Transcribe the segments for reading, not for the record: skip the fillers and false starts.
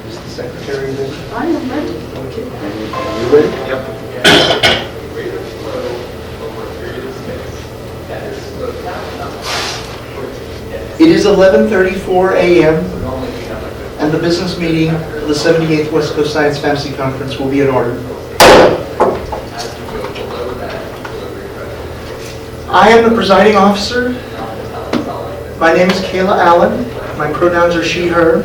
Is the secretary ready? I am ready. Okay. And you ready? Yep. It is 11:34 a.m. and the business meeting of the 78th West Coast Science Fantasy Conference will be in order. I am the presiding officer. My name is Kayla Allen. My pronouns are she, her.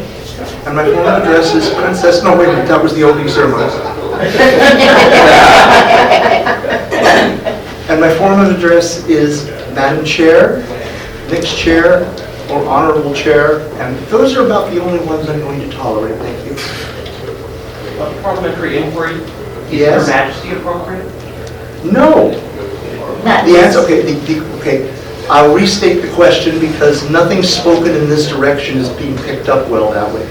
And my formal address is Princess... No, wait a minute, that was the opening ceremony. And my formal address is Madam Chair, Mixed Chair, or Honorable Chair. And those are about the only ones I'm going to tolerate. Thank you. Parliamentary inquiry? Yes. Is Her Majesty appropriate? No. The answer, okay, I'll restate the question because nothing spoken in this direction is being picked up well that way.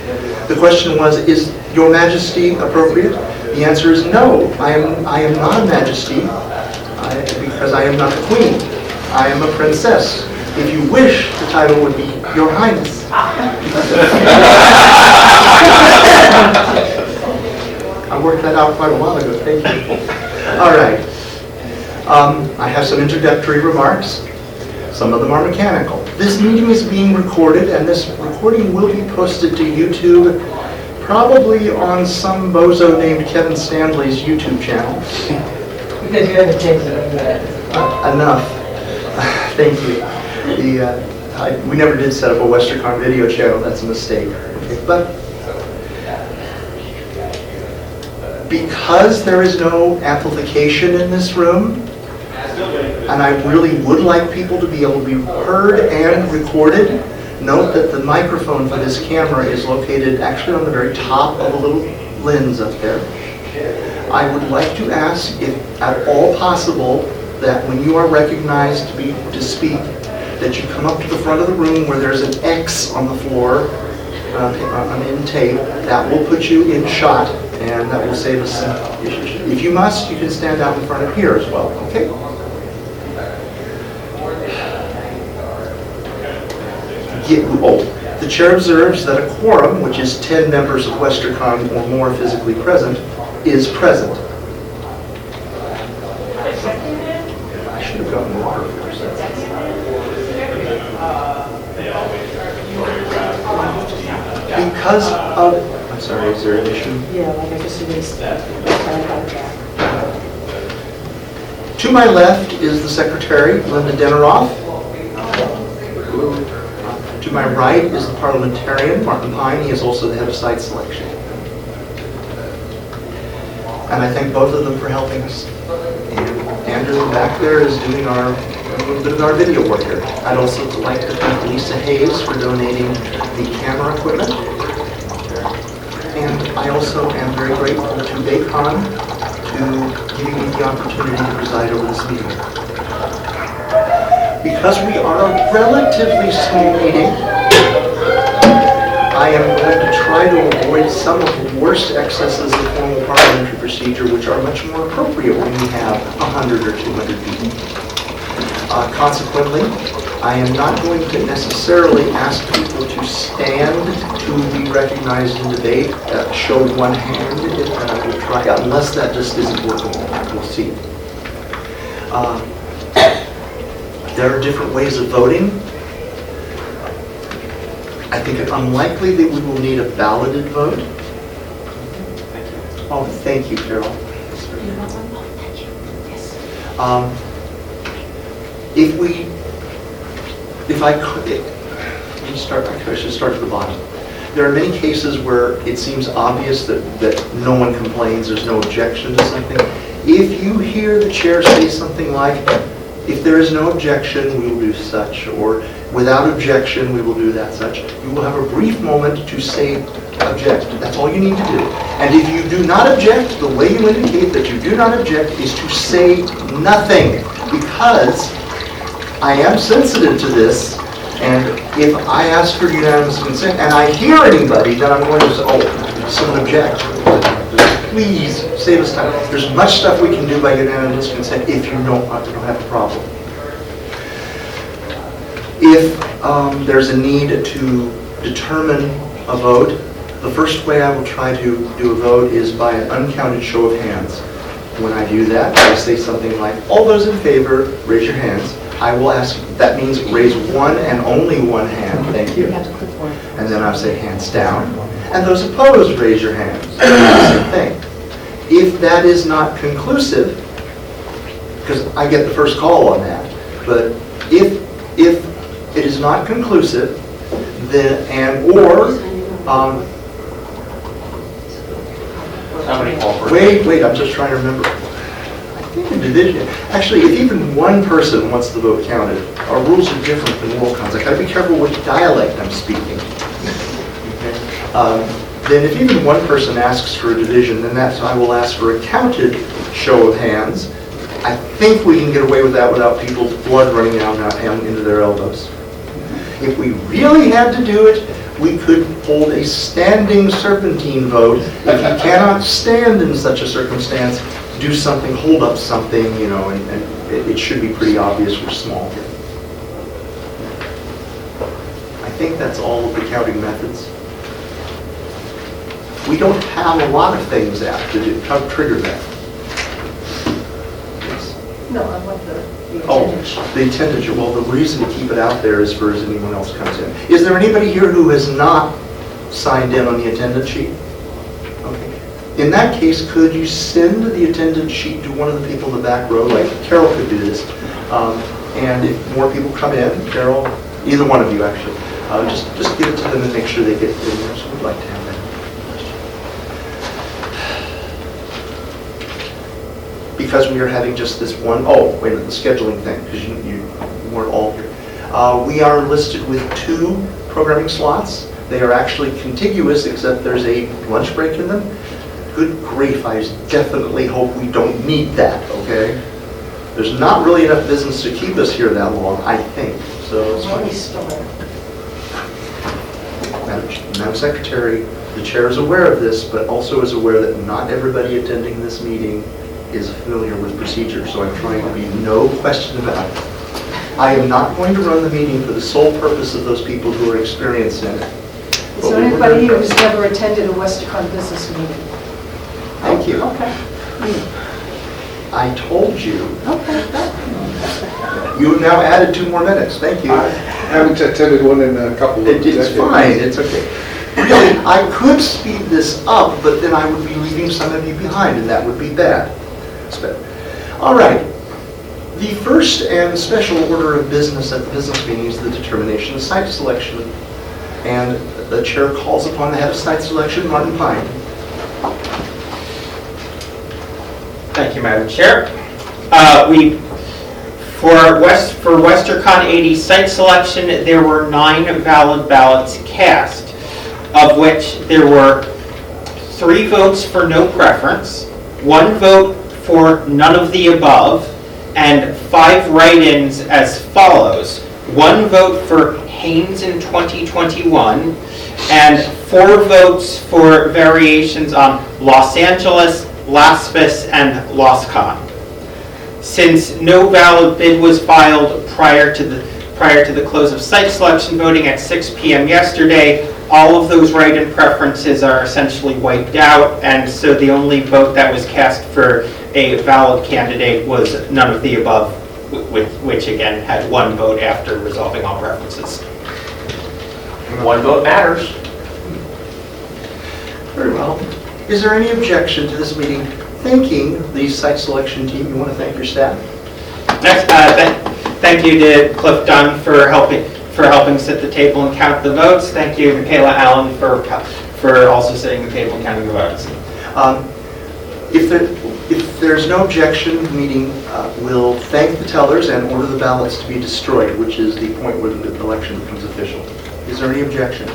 The question was, is Your Majesty appropriate? The answer is no. I am not a Majesty because I am not a Queen. I am a Princess. If you wish, the title would be Your Highness. I worked that out quite a while ago. Thank you. All right. I have some introductory remarks. Some of them are mechanical. This meeting is being recorded, and this recording will be posted to YouTube, probably on some bozo named Kevin Stanley's YouTube channel. Because you haven't taken it. Enough. Thank you. We never did set up a Westercon video channel. That's a mistake. Okay, but because there is no amplification in this room, and I really would like people to be able to be heard and recorded, note that the microphone for this camera is located actually on the very top of a little lens up there. I would like to ask, if at all possible, that when you are recognized to speak, that you come up to the front of the room where there's an X on the floor, in tape. That will put you in shot, and that will save us some issues. If you must, you can stand out in front of here as well, okay? The chair observes that a quorum, which is 10 members of Westercon or more physically present, is present. I should have gotten water first. Because of... I'm sorry, is there an issue? Yeah, like I just erased that. To my left is the secretary, Linda Deneroff. To my right is the parliamentarian, Martin Pine. He is also the head of site selection. And I thank both of them for helping us. And Andrew back there is doing a little bit of our video work here. I'd also like to thank Lisa Hayes for donating the camera equipment. And I also am very grateful to BayCon to giving me the opportunity to preside over this meeting. Because we are a relatively small meeting, I am going to try to avoid some of the worst excesses of formal parliamentary procedure, which are much more appropriate when we have 100 or 200 people. Consequently, I am not going to necessarily ask people to stand to be recognized in debate. Show one hand, and I will try, unless that just isn't working. We'll see. There are different ways of voting. I think it's unlikely that we will need a balloted vote. Oh, thank you, Carol. If I could, I should start at the bottom. There are many cases where it seems obvious that no one complains, there's no objection to something. If you hear the chair say something like, if there is no objection, we will do such, or without objection, we will do that such. You will have a brief moment to say object. That's all you need to do. And if you do not object, the way you indicate that you do not object is to say nothing, because I am sensitive to this, and if I ask for unanimous consent and I hear anybody, then I'm going to say, oh, someone object. Please save us time. There's much stuff we can do by unanimous consent if you don't have a problem. If there's a need to determine a vote, the first way I will try to do a vote is by an uncounted show of hands. When I do that, I say something like, all those in favor, raise your hands. I will ask, that means raise one and only one hand, thank you. You have to click one. And then I'll say hands down. And those opposed, raise your hands. Same thing. If that is not conclusive, because I get the first call on that, but if it is not conclusive, then, Somebody call for it. wait, I'm just trying to remember. I think in division, actually, if even one person wants the vote counted, our rules are different than Worldcons. I gotta be careful which dialect I'm speaking. Okay? Then if even one person asks for a division, then I will ask for a counted show of hands. I think we can get away with that without people's blood running out into their elbows. If we really had to do it, we could hold a standing serpentine vote. If you cannot stand in such a circumstance, do something, hold up something, and it should be pretty obvious we're small here. I think that's all of the counting methods. We don't have a lot of things after to trigger that. Yes. No, I want the Oh, attendance. the attendance, well, the reason to keep it out there is for as anyone else comes in. Is there anybody here who has not signed in on the attendance sheet? Okay. In that case, could you send the attendance sheet to one of the people in the back row, like Carol could do this, and if more people come in, Carol, either one of you actually, just give it to them and make sure they get in there, so we'd like to have that. Because we are having just this one, oh, wait a minute, the scheduling thing, because you weren't all here. We are listed with 2 programming slots. They are actually contiguous, except there's a lunch break in them. Good grief, I definitely hope we don't need that, okay? There's not really enough business to keep us here that long, I think, so it's When we fine. start. Madam Secretary, the chair is aware of this, but also is aware that not everybody attending this meeting is familiar with procedure, so I'm trying to be no question about it. I am not going to run the meeting for the sole purpose of those people who are experienced in it. Is there anybody here who's never attended a Westercon business meeting? Thank you. Okay. I told you. Okay. You have now added 2 more minutes. Thank you. I haven't attended one in a couple of It's decades. fine, it's okay. Really, I could speed this up, but then I would be leaving some of you behind, and that would be bad. All right. The first and special order of business at the business meeting is the determination of site selection. And the chair calls upon the head of site selection, Martin Pine. Thank you, Madam Chair. For Westercon 80 site selection, there were 9 valid ballots cast, of which there were 3 votes for no preference, 1 vote for none of the above, and 5 write-ins as follows. 1 vote for Haynes in 2021, and 4 votes for variations on Los Angeles, Laspis, and LosCon. Since no valid bid was filed prior to the close of site selection voting at 6 p.m. yesterday, all of those write-in preferences are essentially wiped out, and so the only vote that was cast for a valid candidate was none of the above, which again had 1 vote after resolving all preferences. 1 vote matters. Very well. Is there any objection to this meeting thanking the site selection team? You want to thank your staff? Next, thank you to Cliff Dunn for helping sit the table and count the votes. Thank you, Michaela Allen, for also sitting the table and counting the votes. If there's no objection, the meeting will thank the tellers and order the ballots to be destroyed, which is the point where the election becomes official. Is there any objection?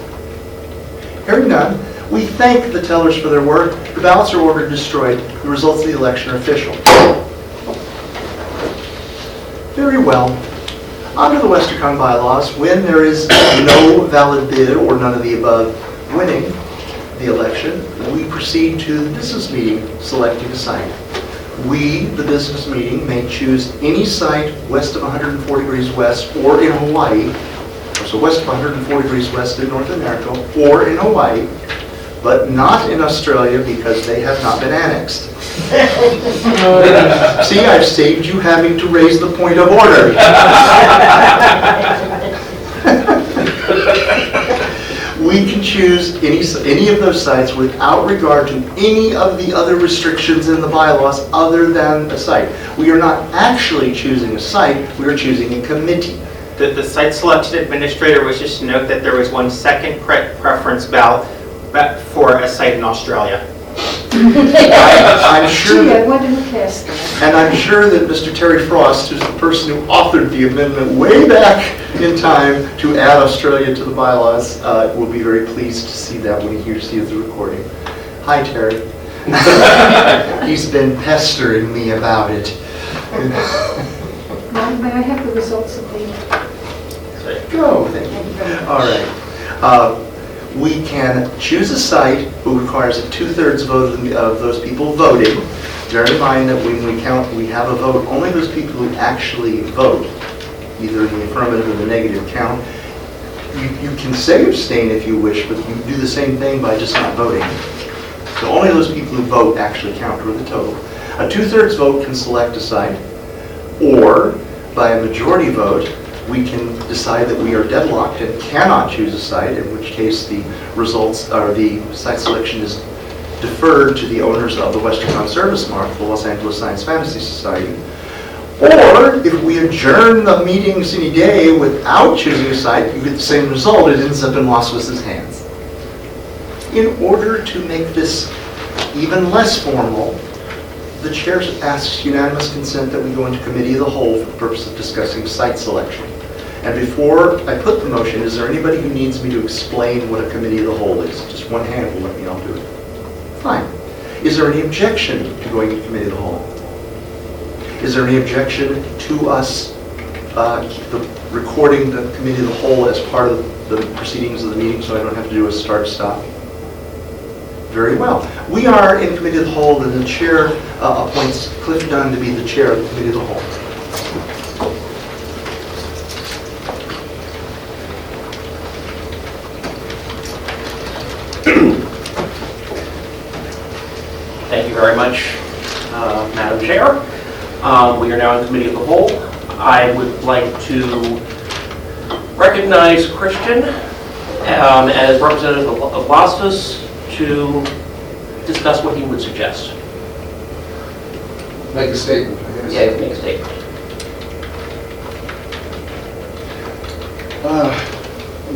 Hearing none, we thank the tellers for their work. The ballots are ordered destroyed. The results of the election are official. Very well. Under the Westercon bylaws, when there is no valid bid or none of the above winning the election, we proceed to the business meeting selecting a site. We, the business meeting, may choose any site west of 104 degrees west or in Hawaii, or so west of 140 degrees west in North America, or in Hawaii, but not in Australia because they have not been annexed. See, I've saved you having to raise the point of order. We can choose any of those sites without regard to any of the other restrictions in the bylaws other than a site. We are not actually choosing a site, we are choosing a committee. The site selection administrator wishes to note that there was one second preference ballot for a site in Australia. I'm sure Gee, I that, wonder who cast that. and I'm sure that Mr. Terry Frost, who's the person who authored the amendment way back in time to add Australia to the bylaws, will be very pleased to see that when he hears the recording. Hi, Terry. He's been pestering me about it. May I have the results of the, Go, thank you. thank you very much. All right. We can choose a site who requires a 2/3 vote of those people voting. Bear in mind that when we count, we have a vote, only those people who actually vote, either in the affirmative or the negative count. You can say abstain if you wish, but you do the same thing by just not voting. So only those people who vote actually count toward the total. A 2/3 vote can select a site, or by a majority vote, we can decide that we are deadlocked and cannot choose a site, in which case the results, or the site selection is deferred to the owners of the Westercon Service Mark, the Los Angeles Science Fantasy Society. Or if we adjourn the meetings any day without choosing a site, you get the same result, it ends up in Waswas's hands. In order to make this even less formal, the chair asks unanimous consent that we go into committee of the whole for the purpose of discussing site selection. And before I put the motion, is there anybody who needs me to explain what a committee of the whole is? Just one hand will let me, I'll do it. Fine. Is there any objection to going to committee of the whole? Is there any objection to us recording the committee of the whole as part of the proceedings of the meeting so I don't have to do a start-stop? Very well. We are in committee of the whole, and the chair appoints Cliff Dunn to be the chair of the committee of the whole. Thank you very much, Madam Chair. We are now in Committee of the Whole. I would like to recognize Christian as representative of WASFS to discuss what he would suggest. Make a statement, I guess. Yeah, make a statement.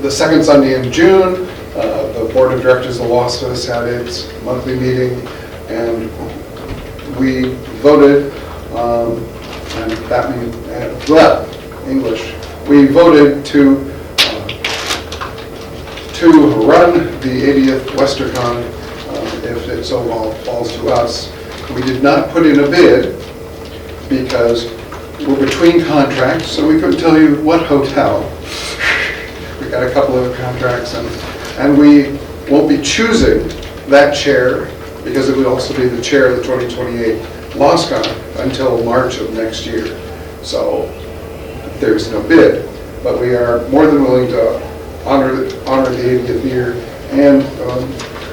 The second Sunday in June, the Board of Directors of WASFS had its monthly meeting, and we voted, and that means, English, we voted to run the 80th Westercon if it so falls to us. We did not put in a bid because we're between contracts, so we couldn't tell you what hotel. We got a couple of contracts, and we won't be choosing that chair because it would also be the chair of the 2028 LOSCON until March of next year. So there's no bid, but we are more than willing to honor the 80th year and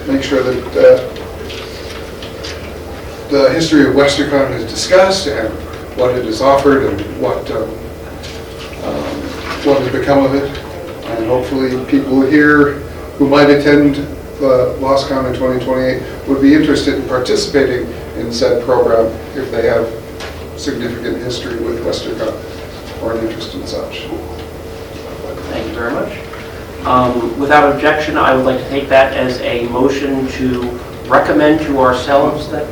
make sure that the history of Westercon is discussed and what it has offered and what has become of it. And hopefully people here who might attend the LOSCON in 2028 would be interested in participating in said program if they have significant history with Westercon or an interest in such. Thank you very much. Without objection, I would like to take that as a motion to recommend to ourselves that...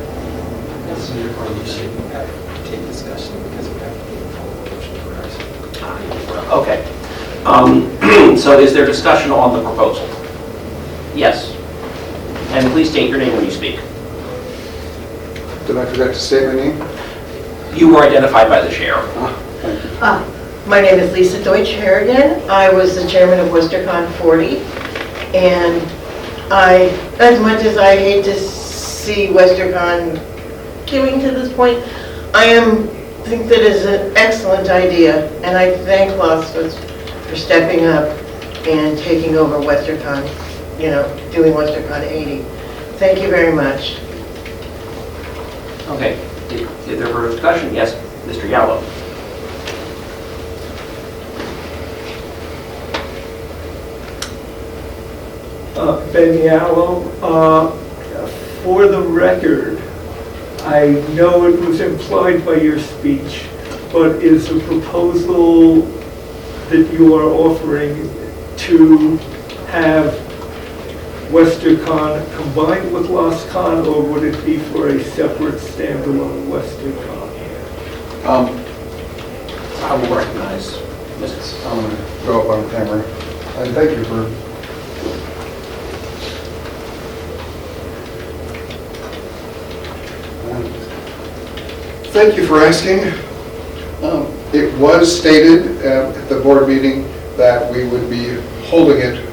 Take discussion because we have to make a formal motion for ours. Okay. So is there discussion on the proposal? Yes. And please state your name when you speak. Did I forget to state my name? You were identified by the chair. Thank you. My name is Lisa Deutsch Harrigan. I was the chairman of WesterCon 40, and as much as I hate to see WesterCon queuing to this point, I think that is an excellent idea, and I thank WASFS for stepping up and taking over WesterCon, doing WesterCon 80. Thank you very much. Okay, is there further discussion? Yes, Mr. Yallow. Ben Yallow, for the record, I know it was implied by your speech, but is the proposal that you are offering to have WesterCon combined with LostCon, or would it be for a separate standalone WesterCon? I will recognize Mrs. I'm going to go up on camera, and thank you for asking. It was stated at the board meeting that we would be holding it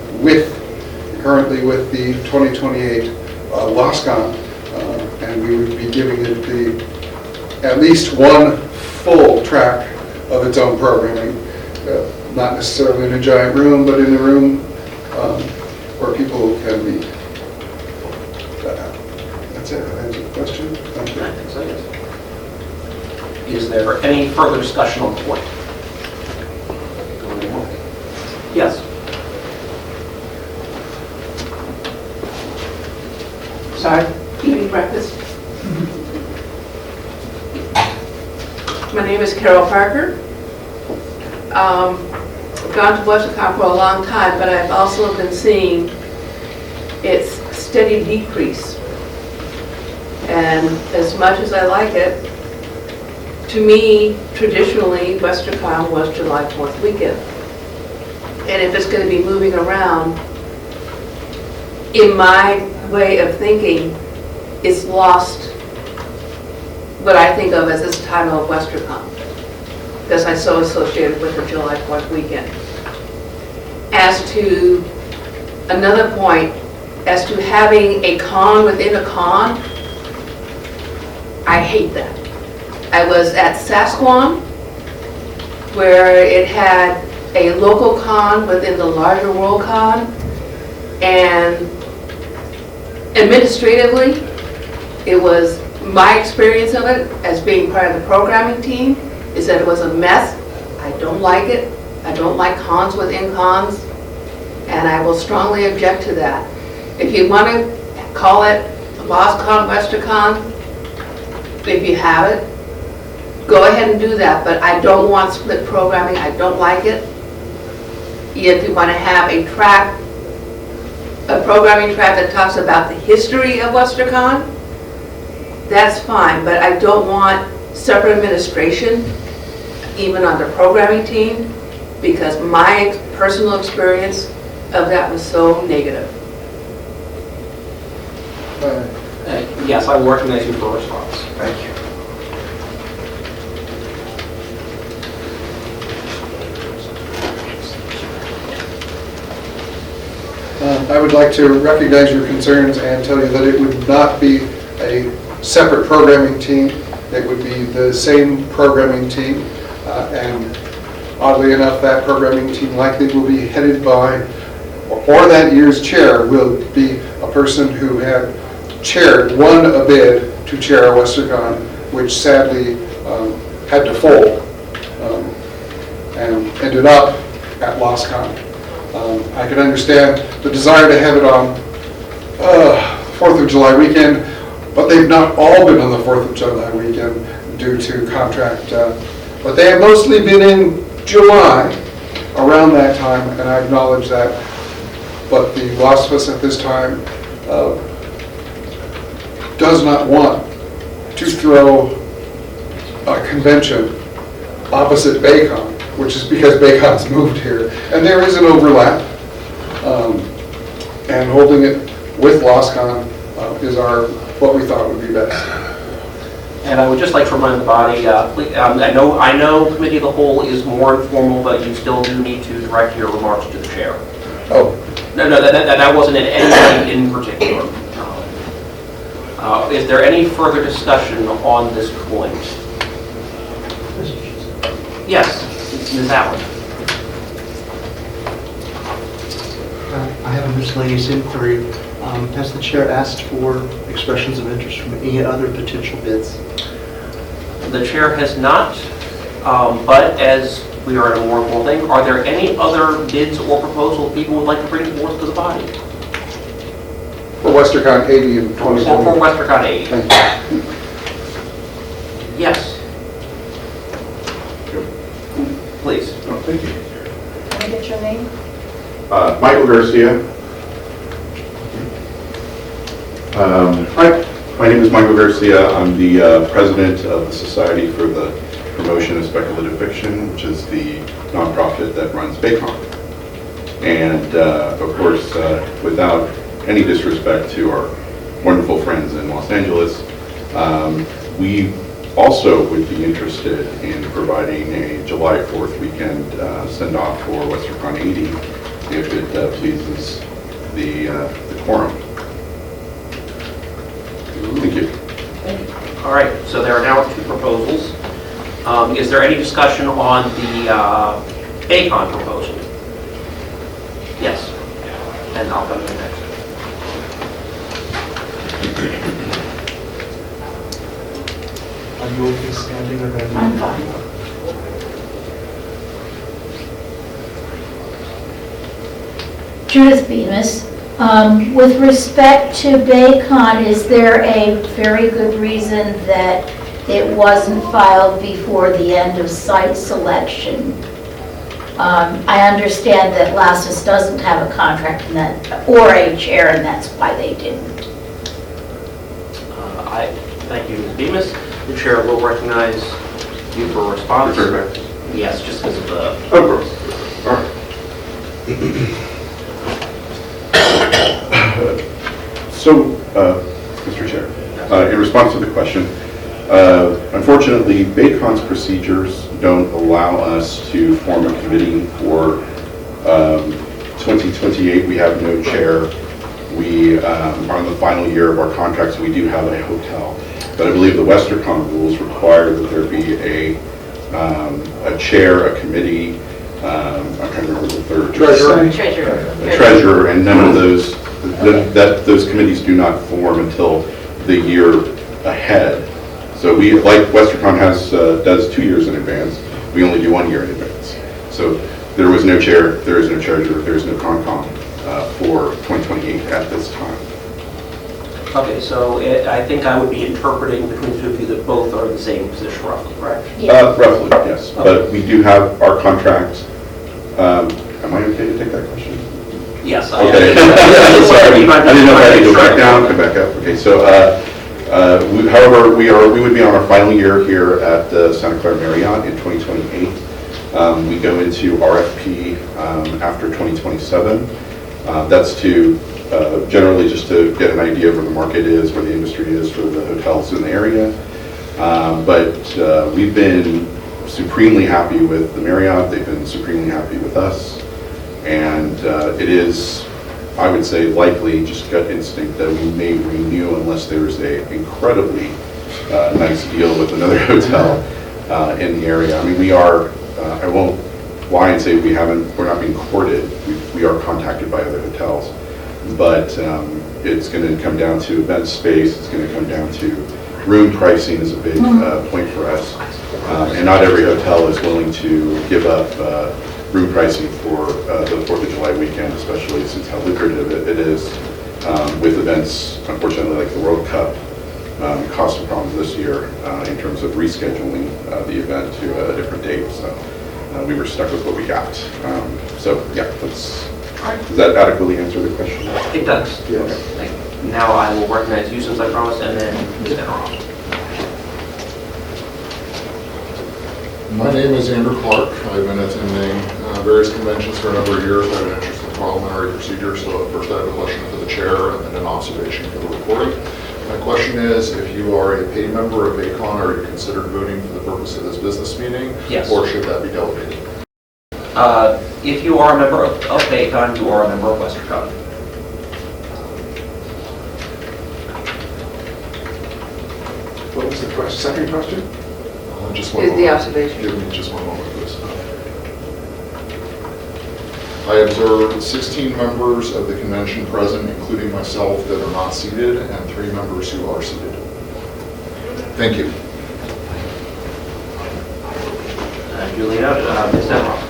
currently with the 2028 LostCon, and we would be giving it at least one full track of its own programming, not necessarily in a giant room, but in a room where people can meet. That's it. That's a question. Thank you. I think so, yes. Is there any further discussion on the point? Yes. Sorry, eating breakfast. My name is Carol Parker. I've gone to WesterCon for a long time, but I've also been seeing its steady decrease. And as much as I like it, to me, traditionally, WesterCon was July 4th weekend. And if it's going to be moving around, in my way of thinking, it's lost what I think of as this time of WesterCon, because I'm so associated with the July 4th weekend. As to another point, as to having a con within a con, I hate that. I was at Sasquan, where it had a local con within the larger World Con, and administratively, it was my experience of it as being part of the programming team, is that it was a mess. I don't like it. I don't like cons within cons, and I will strongly object to that. If you want to call it LostCon, WesterCon, if you have it, go ahead and do that, but I don't want split programming. I don't like it. If you want to have a programming track that talks about the history of WesterCon, that's fine, but I don't want separate administration, even on the programming team, because my personal experience of that was so negative. Yes, I will recognize you for a response. Thank you. I would like to recognize your concerns and tell you that it would not be a separate programming team. It would be the same programming team. And oddly enough, that programming team likely will be headed by, or that year's chair will be a person who had won a bid to chair WesterCon, which sadly had to fold and ended up at LostCon. I can understand the desire to have it on 4th of July weekend, but they've not all been on the 4th of July weekend due to contract. But they have mostly been in July, around that time, and I acknowledge that. But the WASPUS at this time does not want to throw a convention opposite BayCon, which is because BayCon's moved here. And there is an overlap. And holding it with LostCon is what we thought would be best. And I would just like to remind the body, I know Committee of the Whole is more informal, but you still do need to direct your remarks to the chair. Oh. No, that wasn't in anything in particular. Is there any further discussion on this point? Yes, Ms. Allen. I have a miscellaneous inquiry. Has the chair asked for expressions of interest from any other potential bids? The chair has not, but as we are in a more informal thing, are there any other bids or proposals people would like to bring forth to the body? For Westercon 80 and For 2020. Westercon 80? Thank you. Yes. Please. Oh, thank you. Can I get your name? Michael Garcia. Hi, my name is Michael Garcia. I'm the president of the Society for the Promotion of Speculative Fiction, which is the nonprofit that runs BayCon. And of course, without any disrespect to our wonderful friends in Los Angeles, we also would be interested in providing a July 4th weekend send-off for Westercon 80 if it pleases the quorum. Thank you. All right, so there are now 2 proposals. Is there any discussion on the BayCon proposal? Yes, and I'll come to you next. Are you okay standing or going? I'm fine. Judith Bemis. With respect to BayCon, is there a very good reason that it wasn't filed before the end of site selection? I understand that Lassus doesn't have a contract and that, or a chair, and that's why they didn't. I thank you, Ms. Bemis. The chair will recognize you for a response. Sure. Yes, just because of the... Of course. All right. So, Mr. Chair, in response to the question, unfortunately, BayCon's procedures don't allow us to form a committee for 2028. We have no chair. We are in the final year of our contract, so we do have a hotel. But I believe the Westercon rules require that there be a chair, a committee, I'm trying to remember the third. A treasurer, and none of those, those committees do not form until the year ahead. So we, like Westercon does 2 years in advance, we only do 1 year in advance. So there was no chair, there is no treasurer, there is no Concom for 2028 at this time. Okay, so I think I would be interpreting between the 2 of you that both are in the same position roughly, correct? Roughly, yes. But we do have our contract. Am I okay to take that question? Yes. Okay. Sorry, I didn't know if I had to go back down, come back up. Okay, so however, we would be on our final year here at the Santa Clara Marriott in 2028. We go into RFP after 2027. That's to generally just to get an idea of where the market is, where the industry is for the hotels in the area. But we've been supremely happy with the Marriott. They've been supremely happy with us. And it is, I would say, likely, just gut instinct, that we may renew unless there's a incredibly nice deal with another hotel in the area. I mean, we are, I won't lie and say we're not being courted. We are contacted by other hotels. But it's going to come down to event space. It's going to come down to room pricing is a big point for us. And not every hotel is willing to give up room pricing for the 4th of July weekend, especially since how lucrative it is with events, unfortunately, like the World Cup. Caused some problems this year in terms of rescheduling the event to a different date. So we were stuck with what we got. So yeah, does that adequately answer the question? It does. Yes. Okay. Thank you. Now I will recognize you since I promised, and then Ms. Enroth. My name is Andrew Clark. I've been attending various conventions for a number of years. I have an interest in parliamentary procedure, so first I have a question for the chair and then an observation for the recording. My question is, if you are a paid member of BayCon, are you considered voting for the purpose of this business meeting? Yes. Or should that be delegated? If you are a member of BayCon, you are a member of Westercon. What was the question? Second question? Just one Is the moment. observation. Give me just one moment, please. I observed 16 members of the convention present, including myself, that are not seated, and 3 members who are seated. Thank you. Duly noted. Ms. Denrock.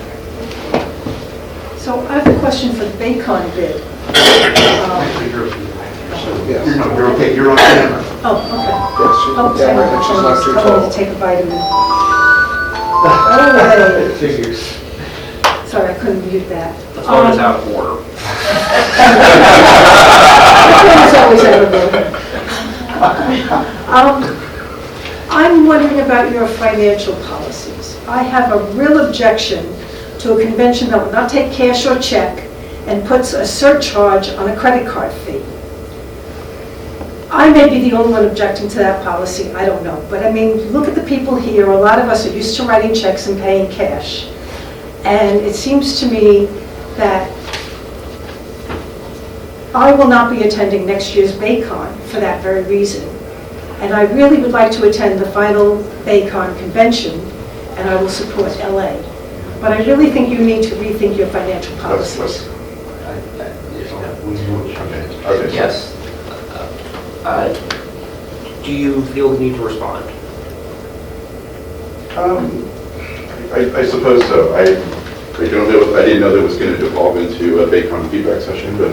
So I have a question for the BayCon bid. No, you're okay, you're on camera. Oh, okay. Yes, Oh, she's, yeah, right, she's not too telling me tall. to take a vitamin. Oh, Figures. sorry, I couldn't mute that. The phone is out of order. It's always out of order. I'm wondering about your financial policies. I have a real objection to a convention that will not take cash or check and puts a surcharge on a credit card fee. I may be the only one objecting to that policy, I don't know. But I mean, look at the people here, a lot of us are used to writing checks and paying cash. And it seems to me that I will not be attending next year's BayCon for that very reason. And I really would like to attend the final BayCon convention, and I will support LA. But I really think you need to rethink your financial policies. Okay. Yes. Do you feel the need to respond? I suppose so. I don't know, I didn't know that was going to evolve into a BayCon feedback session, but.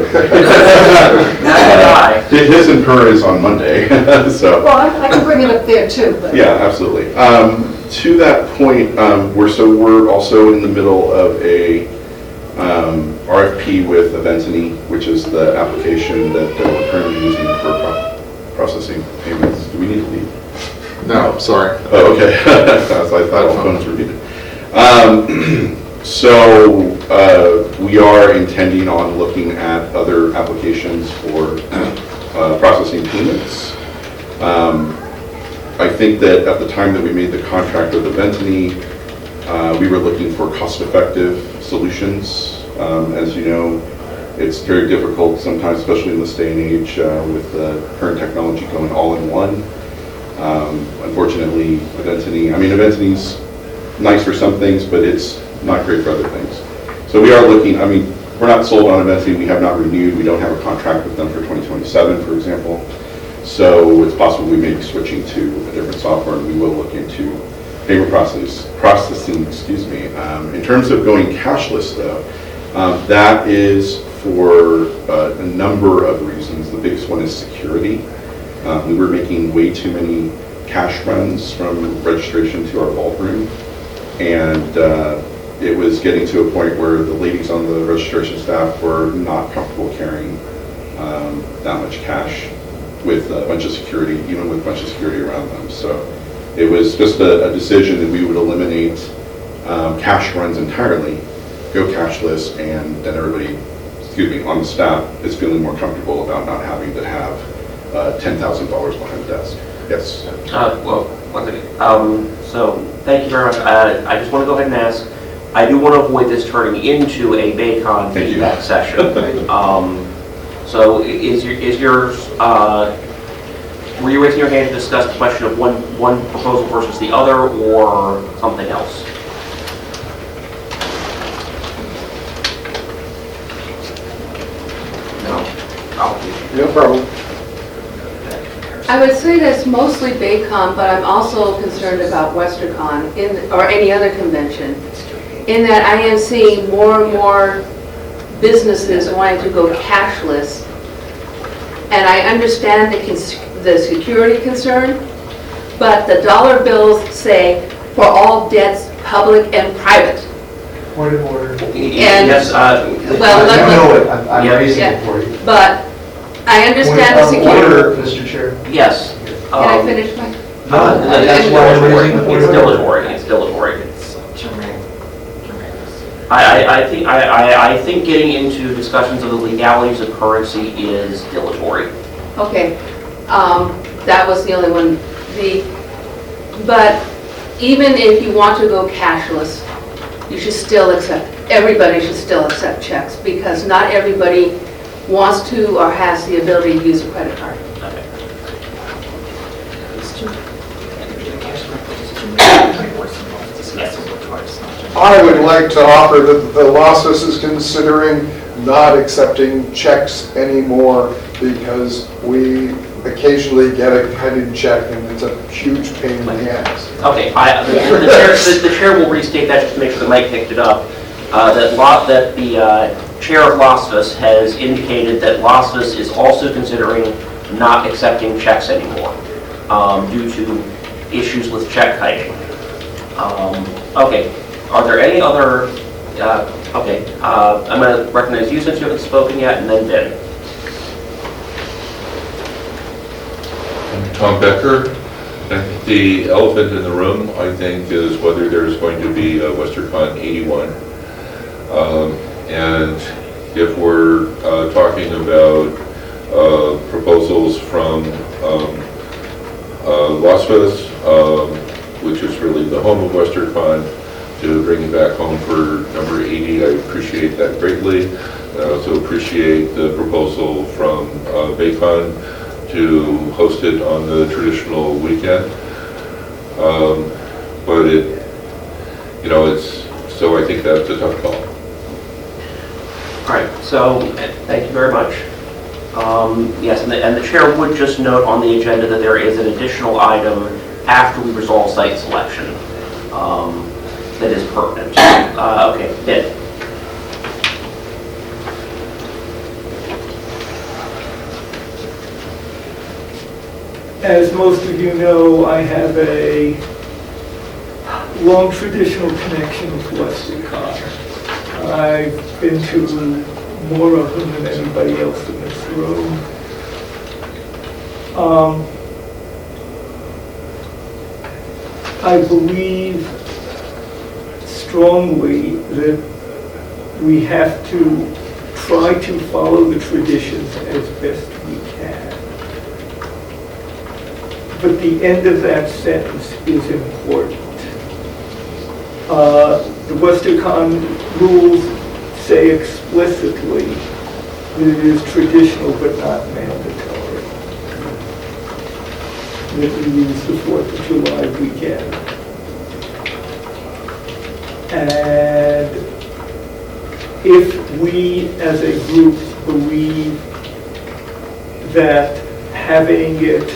His and her is on Monday, so. Well, I can bring it up there too, but. Yeah, absolutely. To that point, we're also in the middle of a RFP with Eventany, which is the application that we're currently using for processing payments. Do we need to leave? No, sorry. Oh, okay. So I thought all phones were muted. So we are intending on looking at other applications for processing payments. I think that at the time that we made the contract with Eventany, we were looking for cost-effective solutions. As you know, it's very difficult sometimes, especially in this day and age, with the current technology going all in one. Unfortunately, Eventany's nice for some things, but it's not great for other things. So we are looking, we're not sold on Eventany, we have not renewed, we don't have a contract with them for 2027, for example. So it's possible we may be switching to a different software, and we will look into payment processing, excuse me. In terms of going cashless though, that is for a number of reasons. The biggest one is security. We were making way too many cash runs from registration to our vault room, and it was getting to a point where the ladies on the registration staff were not comfortable carrying that much cash with a bunch of security, even with a bunch of security around them. So it was just a decision that we would eliminate cash runs entirely, go cashless, and then everybody, on the staff is feeling more comfortable about not having to have $10,000 behind the desk. Yes. Well, one second. So thank you very much. I just want to go ahead and ask, I do want to avoid this turning into a BayCon Thank you. feedback session. So is yours, were you raising your hand to discuss the question of one proposal versus the other, or something else? No? No problem. I would say that's mostly BayCon, but I'm also concerned about Westercon or any other convention, in that I am seeing more and more businesses wanting to go cashless. And I understand the security concern, but the dollar bills say for all debts, public and private. Point of order. Yes, Well, I know it, I'm Yeah. raising Yeah. it for you. But I understand the Point of security. order, Mr. Chair. yes. Can I finish my? That's why I'm raising the point It's of order. dilatory, it's dilatory. I think getting into discussions of the legalities of currency is dilatory. Okay, that was the only one. But even if you want to go cashless, you should still accept, everybody should still accept checks, because not everybody wants to or has the ability to use a credit card. Discussing with twice, not just I would like to offer that the law office is considering not accepting checks anymore because we occasionally get a cut-in check and it's a huge pain in the ass. Okay, the chair will restate that just to make sure the mic picked it up. That the chair of Losfus has indicated that Losfus is also considering not accepting checks anymore due to issues with check kiting. Okay, are there any other, okay, I'm going to recognize you since you haven't spoken yet, and then Ben. Tom Becker. I think the elephant in the room, I think, is whether there's going to be a WesterCon 81. And if we're talking about proposals from Las Vegas, which is really the home of WesterCon, to bring it back home for number 80, I appreciate that greatly. I also appreciate the proposal from BayCon to host it on the traditional weekend. But so I think that's a tough call. All right, so thank you very much. Yes, and the chair would just note on the agenda that there is an additional item after we resolve site selection that is pertinent. Okay, Ben. As most of you know, I have a long traditional connection with WesterCon. I've been to more of them than anybody else in this room. I believe strongly that we have to try to follow the traditions as best we can. But the end of that sentence is important. The WesterCon rules say explicitly that it is traditional but not mandatory. That we use the 4th of July weekend. And if we as a group believe that having it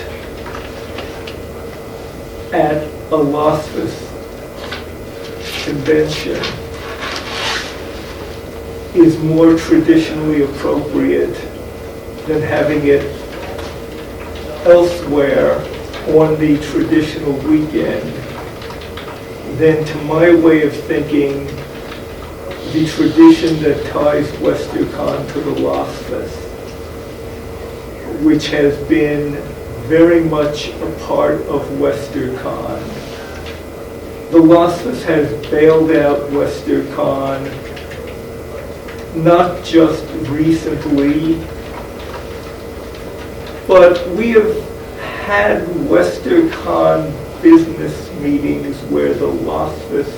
at a Losfus convention is more traditionally appropriate than having it elsewhere on the traditional weekend, then to my way of thinking, the tradition that ties WesterCon to the Losfus, which has been very much a part of WesterCon. The Losfus has bailed out WesterCon not just recently, but we have had WesterCon business meetings where the Losfus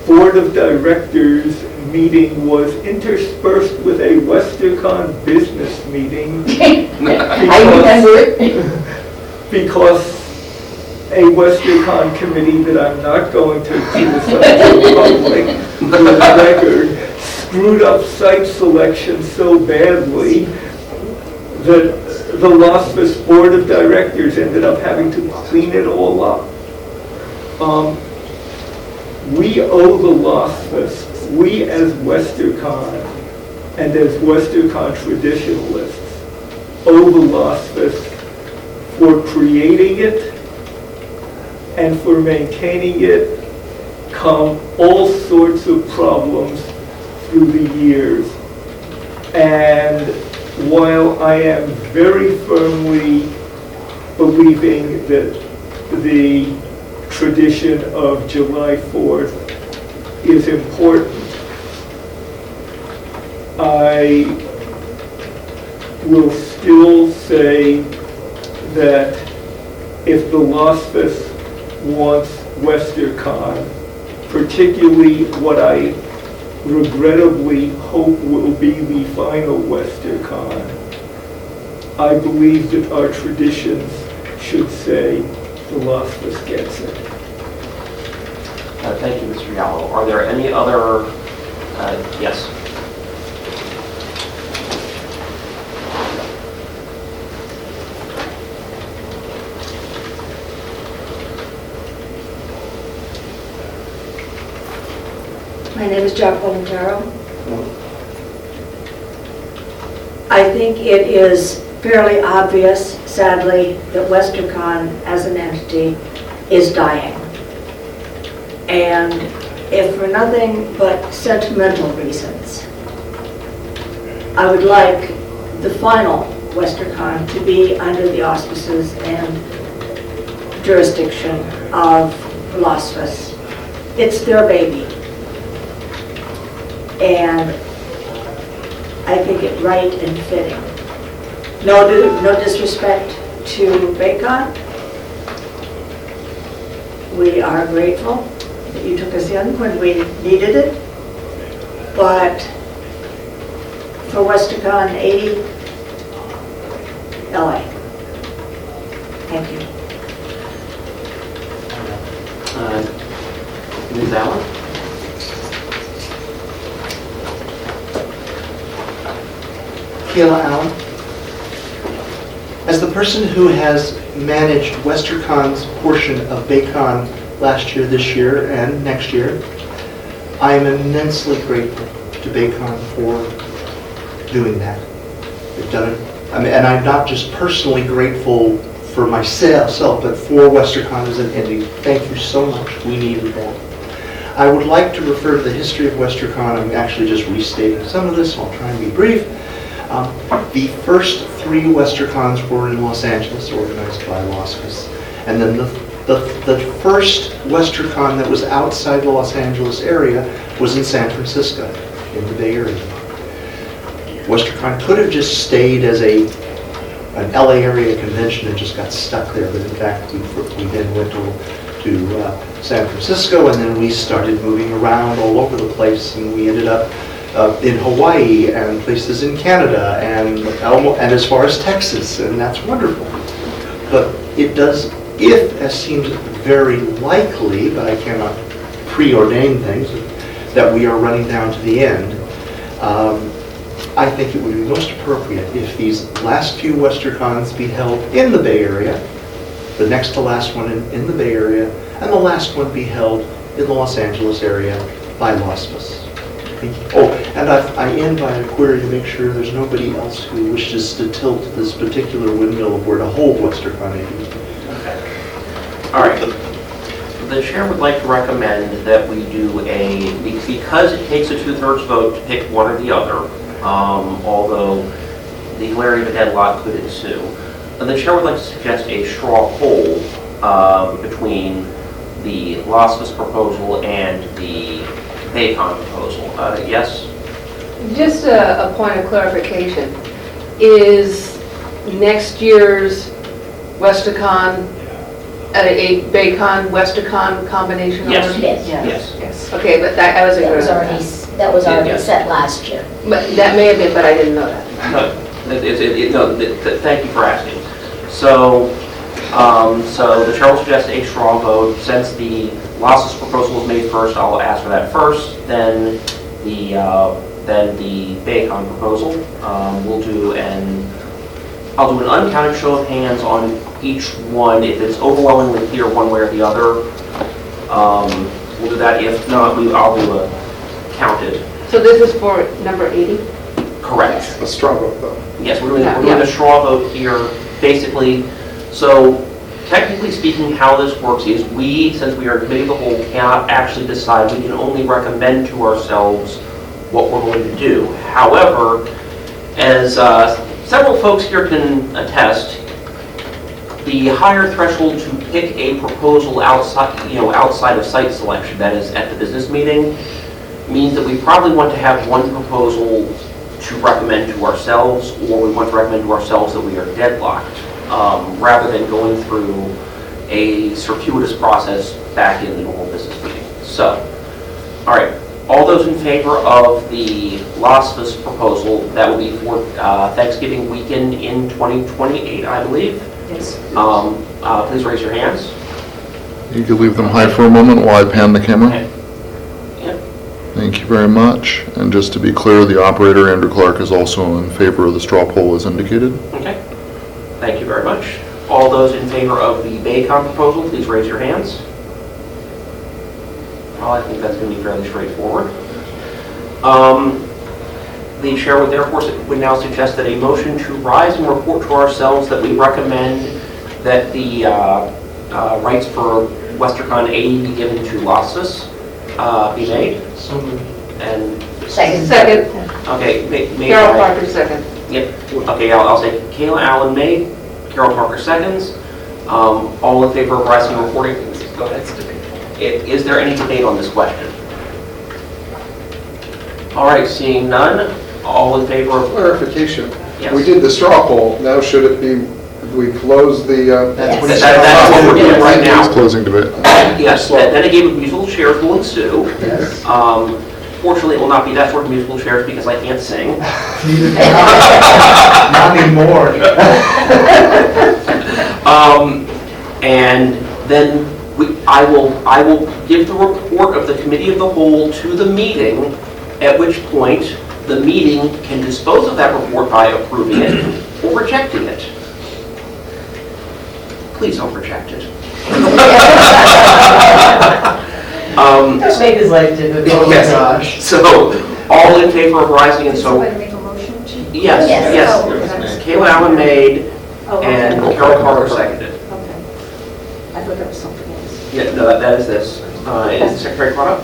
Board of Directors meeting was interspersed with a WesterCon business meeting. I remember it. Because a WesterCon committee that I'm not going to criticize in public, for the record, screwed up site selection so badly that the Losfus Board of Directors ended up having to clean it all up. We owe the Losfus, we as WesterCon and as WesterCon traditionalists, owe the Losfus for creating it and for maintaining it, come all sorts of problems through the years. And while I am very firmly believing that the tradition of July 4th is important, I will still say that if the Losfus wants WesterCon, particularly what I regrettably hope will be the final WesterCon, I believe that our traditions should say the Losfus gets it. Thank you, Mr. Gallo. Are there any other, yes? My name is Jacqueline Taro. I think it is fairly obvious, sadly, that Westercon as an entity is dying. And if for nothing but sentimental reasons, I would like the final Westercon to be under the auspices and jurisdiction of Velocious. It's their baby. And I think it right and fitting. No disrespect to BayCon. We are grateful that you took us in when we needed it. But for Westercon 80, LA. Thank you. Ms. Allen? Kayla Allen. As the person who has managed Westercon's portion of BayCon last year, this year, and next year, I am immensely grateful to BayCon for doing that. They've done it. And I'm not just personally grateful for myself, but for Westercon as an entity. Thank you so much. We needed that. I would like to refer to the history of Westercon. I'm actually just restating some of this. I'll try and be brief. The first 3 Westercons were in Los Angeles, organized by Velocious. And then the first Westercon that was outside the Los Angeles area was in San Francisco, in the Bay Area. Westercon could have just stayed as an LA area convention and just got stuck there, but in fact we then went to San Francisco, and then we started moving around all over the place, and we ended up in Hawaii and places in Canada and as far as Texas, and that's wonderful. But it does, if as seems very likely, but I cannot preordain things, that we are running down to the end, I think it would be most appropriate if these last few Westercons be held in the Bay Area, the next to last one in the Bay Area, and the last one be held in the Los Angeles area by Velocious. Oh, and I end by a query to make sure there's nobody else who wishes to tilt this particular windmill of where to hold Westercon 80. Okay. All right. The chair would like to recommend that we do because it takes a 2/3 vote to pick one or the other, although the Larry of a deadlock could ensue. And the chair would like to suggest a straw poll between the Velocious proposal and the BayCon proposal. Yes? Just a point of clarification. Is next year's Westercon a BayCon Westercon combination? Yes. already? Yes. Yes. Yes. Okay, but I was That was ignorant. already, that was already Yes. set last year. But that may have been, but I didn't know that. No, thank you for asking. So the chair will suggest a straw vote. Since the Velocious proposal was made first, I'll ask for that first, then the BayCon proposal. I'll do an uncounted show of hands on each one. If it's overwhelmingly clear one way or the other, we'll do that. If not, I'll do a counted. So this is for number 80? Correct. A straw vote, though. Yes, we're doing a straw vote here, basically. So technically speaking, how this works is since we are a committee of the whole, cannot actually decide. We can only recommend to ourselves what we're going to do. However, as several folks here can attest, the higher threshold to pick a proposal outside of site selection, that is at the business meeting, means that we probably want to have one proposal to recommend to ourselves, or we want to recommend to ourselves that we are deadlocked, rather than going through a circuitous process back in the normal business meeting. So, all right, all those in favor of the Velocious proposal, that will be for Thanksgiving weekend in 2028, I believe. Yes. Please raise your hands. You could leave them high for a moment while I pan the camera. Okay. Thank you very much. And just to be clear, the operator, Andrew Clark, is also in favor of the straw poll as indicated. Okay. Thank you very much. All those in favor of the BayCon proposal, please raise your hands. Well, I think that's going to be fairly straightforward. The chair would therefore now suggest that a motion to rise and report to ourselves that we recommend that the rights for Westercon 80 be given to Losses be made. So moved. And, Second. okay, made Carol by- Parker, second. Yep, okay, I'll say Kayla Allen made, Carol Parker seconds. All in favor of rising and reporting? Go ahead. Is there any debate on this question? All right, seeing none, all in favor of... Clarification. Yes. We did the straw poll, now should it be, we close the... That's what we're doing right now. Closing debate. Yes, then a game of musical chairs will ensue. Fortunately, it will not be that sort of musical chairs because I can't sing. Not anymore. And then I will give the report of the committee of the whole to the meeting, at which point the meeting can dispose of that report by approving it or rejecting it. Please don't reject it. Just make his life difficult. Yes. So, all in favor of rising and Did so... somebody make a motion? Yes, Yes. yes. Kayla Allen made Oh, okay. and Carol Parker seconded. Okay. I thought that was something else. Yeah, no, that is this. Is the secretary caught up?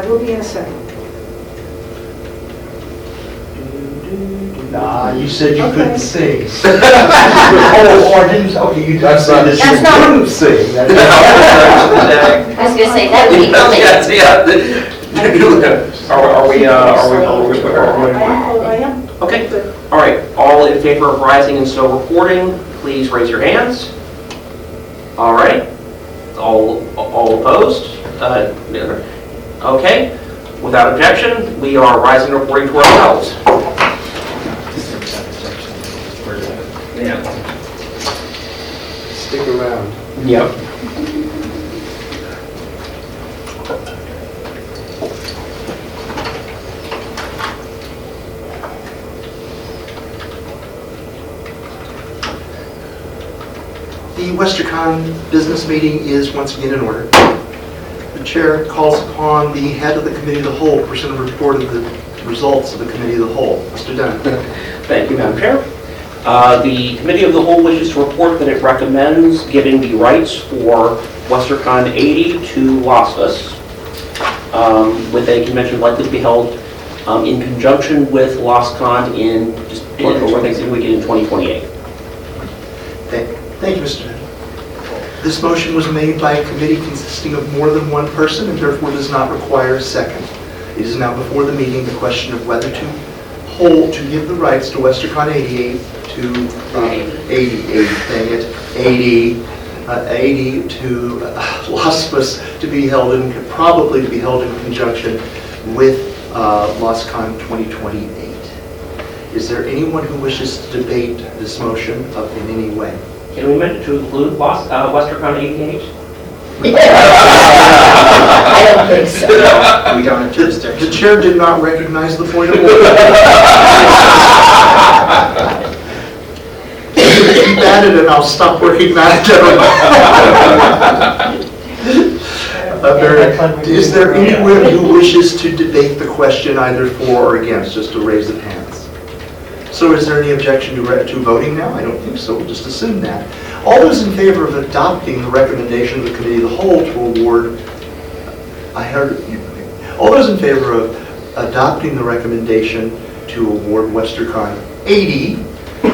We'll be in a second. Nah, you said you Okay. couldn't sing. Oh, or didn't, okay, you didn't say that That's you not- couldn't sing. I was gonna say, that would be funny. Yes, yeah. Are we? I am. Okay. Good. All right, all in favor of rising and so reporting, please raise your hands. All right, all opposed? Okay, without objection, we are rising and reporting to ourselves. Yeah. Stick around. Yep. The Westercon business meeting is once again in order. The chair calls upon the head of the committee of the whole to present a report of the results of the committee of the whole. Mr. Dunn. Thank you, Madam Chair. The Committee of the Whole wishes to report that it recommends giving the rights for Westercon 80 to Las Vegas, with a convention likely to be held in conjunction with LosCon in Thanksgiving weekend in 2028. Thank you, Mr. Dunn. This motion was made by a committee consisting of more than one person and therefore does not require a second. It is now before the meeting the question of whether to give the rights to Westercon 88 to 80 to Las Vegas to be held probably to be held in conjunction with LosCon 2028. Is there anyone who wishes to debate this motion in any way? Can we mention to include Westercon 88? I don't think so. We don't have jurisdiction. The chair did not recognize the point of order. Keep at it and I'll stop working that down. Is there anyone who wishes to debate the question either for or against, just to raise of hands? So is there any objection to voting now? I don't think so, we'll just assume that. All those in favor of adopting the recommendation of the Committee of the Whole to award, all those in favor of adopting the recommendation to award Westercon 80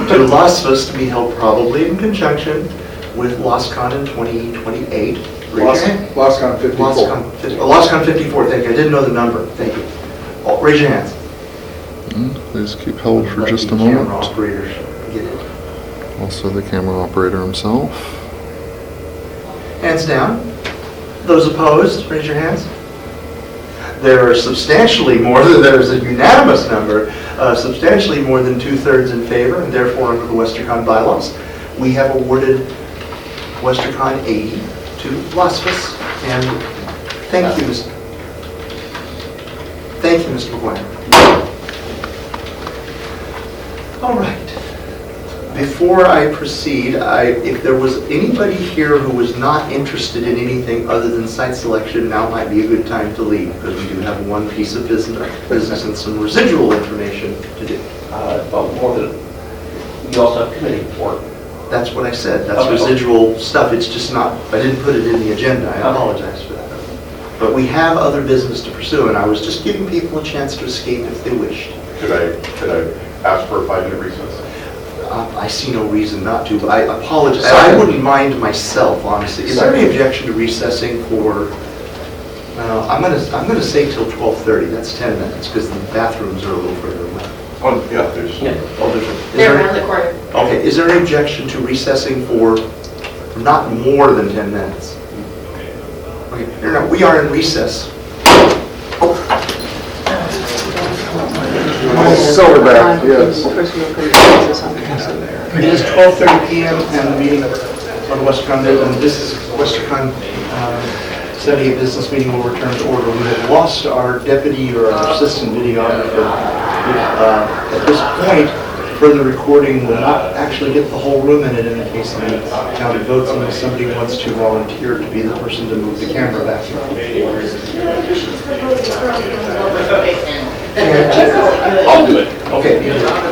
to Las Vegas to be held probably in conjunction with LosCon in 2028. LosCon 54. LosCon 54, thank you. I didn't know the number. Thank you. Raise your hands. Please keep held for Let just the a camera moment. operators get it. Also the camera operator himself. Hands down. Those opposed, raise your hands. There are substantially more, there's a unanimous number, substantially more than 2/3 in favor, and therefore under the Westercon bylaws, we have awarded Westercon 80 to Las Vegas. And thank you, Mr. Thank you, Mr. McGuire. All right. Before I proceed, if there was anybody here who was not interested in anything other than site selection, now might be a good time to leave, because we do have one piece of business and some residual information to do. Well, more than, we also have committee report. That's what I said, that's Okay. residual stuff, it's just not, I didn't put it in the agenda, I apologize for that. But we have other business to pursue, and I was just giving people a chance to escape if they wished. Could I ask for a 5-minute recess? I see no reason not to, but I apologize, I wouldn't mind myself, honestly. Is there any objection to recessing for, I'm gonna say till 12:30, that's 10 minutes, because the bathrooms are a little further away. Oh, yeah, there's. Oh, there's a- is They're there- around the corner. Okay, is there any objection to recessing for not more than 10 minutes? Okay, no, we are in recess. Silverback, yes. It is 12:30 PM and the meeting on Westercon, and this is Westercon 78 business meeting will return to order. We have lost our deputy or our assistant videographer. At this point, further recording will not actually get the whole room in it in the case of the counted votes unless somebody wants to volunteer to be the person to move the camera back. I'll do it. Okay,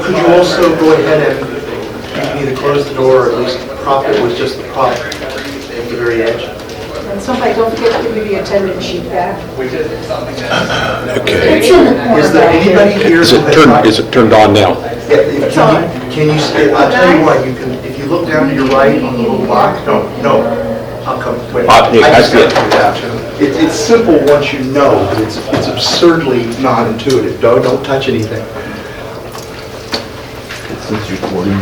could you also go ahead and either close the door or at least prop it with just the prop at the very edge? And somebody, don't forget to give me the attendance sheet back. It's in the corner Is there back here. anybody here? Is it turned on now? It's on. Can you, I'll tell you what, you can, if you look down to your right on the little block, no, I'll come, wait. Yeah, I just that's gotta do that. It's simple once you know, but it's absurdly non-intuitive. Don't touch anything. It's recording.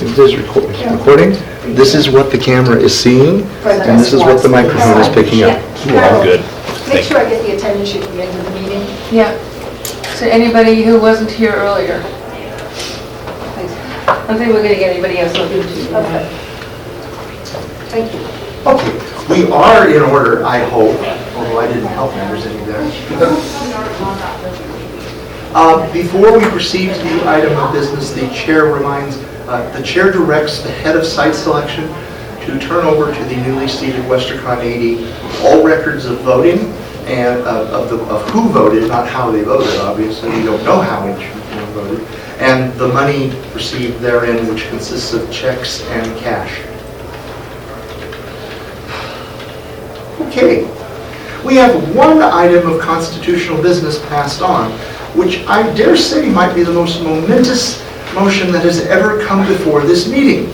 It is recording. This is what the camera is seeing, and this is what the microphone is picking up. Carol, Good. Make sure I get the attendance sheet at the end of the meeting. Yeah. So anybody who wasn't here earlier? Thanks. I don't think we're going to get anybody else looking to. Okay. Thank you. Okay, we are in order, I hope, although I didn't help members any there. Before we proceed to the item of business, the chair directs the head of site selection to turn over to the newly seated Westercon 80 all records of voting and of who voted, not how they voted, obviously. We don't know how each one voted. And the money received therein, which consists of checks and cash. Okay. We have one item of constitutional business passed on, which I dare say might be the most momentous motion that has ever come before this meeting.